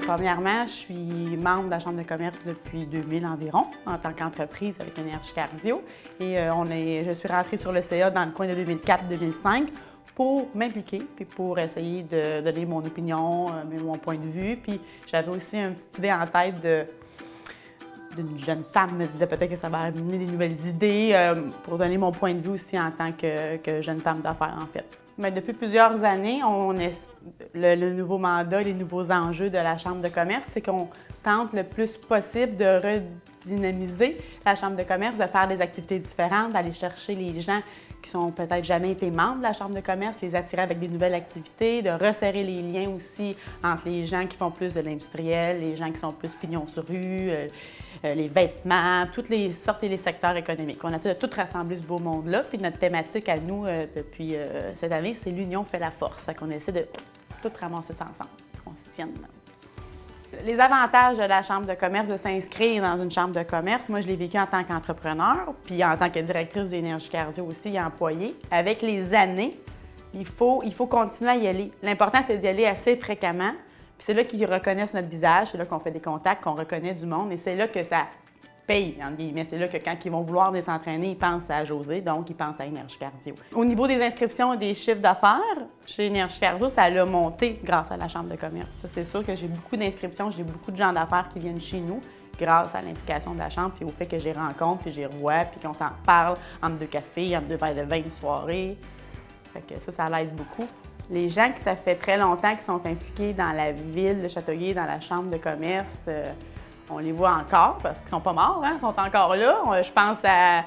Premièrement, je suis membre de la Chambre de commerce depuis 2000 environ, en tant qu'entreprise avec Énergie Cardio. Et je suis rentrée sur le CA dans le coin de 2004-2005 pour m'impliquer, puis pour essayer de donner mon opinion, mon point de vue. Puis j'avais aussi une petite idée en tête d'une jeune femme me disait peut-être que ça va amener des nouvelles idées pour donner mon point de vue aussi en tant que jeune femme d'affaires, en fait. Mais depuis plusieurs années, le nouveau mandat, les nouveaux enjeux de la Chambre de commerce, c'est qu'on tente le plus possible de redynamiser la Chambre de commerce, de faire des activités différentes, d'aller chercher les gens qui sont peut-être jamais été membres de la Chambre de commerce, les attirer avec des nouvelles activités, de resserrer les liens aussi entre les gens qui font plus de l'industriel, les gens qui sont plus pignon sur rue, les vêtements, toutes les sortes et les secteurs économiques. On essaie de tout rassembler ce beau monde-là. Puis notre thématique à nous, depuis cette année, c'est l'union fait la force. Fait qu'on essaie de tout ramasser ça ensemble, qu'on se tienne. Les avantages de la Chambre de commerce, de s'inscrire dans une Chambre de commerce, moi, je l'ai vécu en tant qu'entrepreneur, puis en tant que directrice d'Énergie Cardio aussi et employée. Avec les années, il faut continuer à y aller. L'important, c'est d'y aller assez fréquemment. Puis c'est là qu'ils reconnaissent notre visage, c'est là qu'on fait des contacts, qu'on reconnaît du monde, et c'est là que ça paye, entre guillemets. C'est là que quand ils vont vouloir venir s'entraîner, ils pensent à Josée, donc ils pensent à Énergie Cardio. Au niveau des inscriptions et des chiffres d'affaires, chez Énergie Cardio, ça a monté grâce à la Chambre de commerce. Ça, c'est sûr que j'ai beaucoup d'inscriptions, j'ai beaucoup de gens d'affaires qui viennent chez nous grâce à l'implication de la Chambre, puis au fait que j'y rencontre, puis j'y revois, puis qu'on s'en parle entre deux cafés, entre deux verres de vin une soirée. Fait que ça l'aide beaucoup. Les gens qui, ça fait très longtemps, qui sont impliqués dans la ville de Châteauguay, dans la Chambre de commerce, on les voit encore parce qu'ils sont pas morts, hein? Ils sont encore là. Je pense à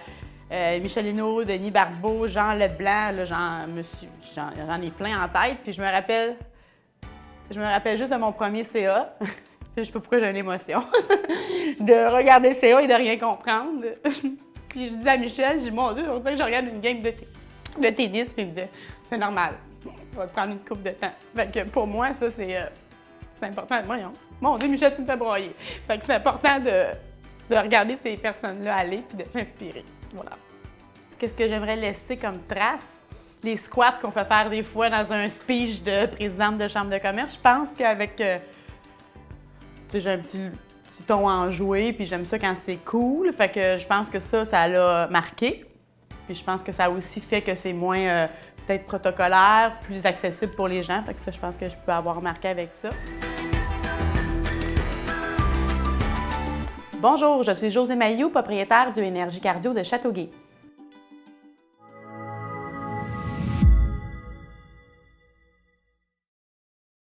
Michel Hénault, Denis Barbeau, Jean Leblanc, là, j'en ai plein en tête. Puis je me rappelle juste de mon premier CA. Je sais pas pourquoi j'ai une émotion. De regarder le CA et de rien comprendre. Puis je dis à Michel, je dis, mon Dieu, on dirait que je regarde une game de tennis. Puis il me dit, c'est normal. Ça va te prendre une couple de temps. Fait que pour moi, ça, c'est important. Voyons. Mon Dieu, Michel, tu me fais broyer. Fait que c'est important de regarder ces personnes-là aller puis de s'inspirer. Voilà. Qu'est-ce que j'aimerais laisser comme trace? Les squats qu'on fait faire des fois dans un speech de présidente de chambre de commerce. Je pense qu'avec... tu sais, j'ai un petit ton enjoué, puis j'aime ça quand c'est cool. Fait que je pense que ça l'a marqué. Puis je pense que ça a aussi fait que c'est moins... peut-être protocolaire, plus accessible pour les gens. Fait que ça, je pense que je peux avoir remarqué avec ça. Bonjour, je suis Josée Mailloux, propriétaire du Énergie Cardio de Châteauguay.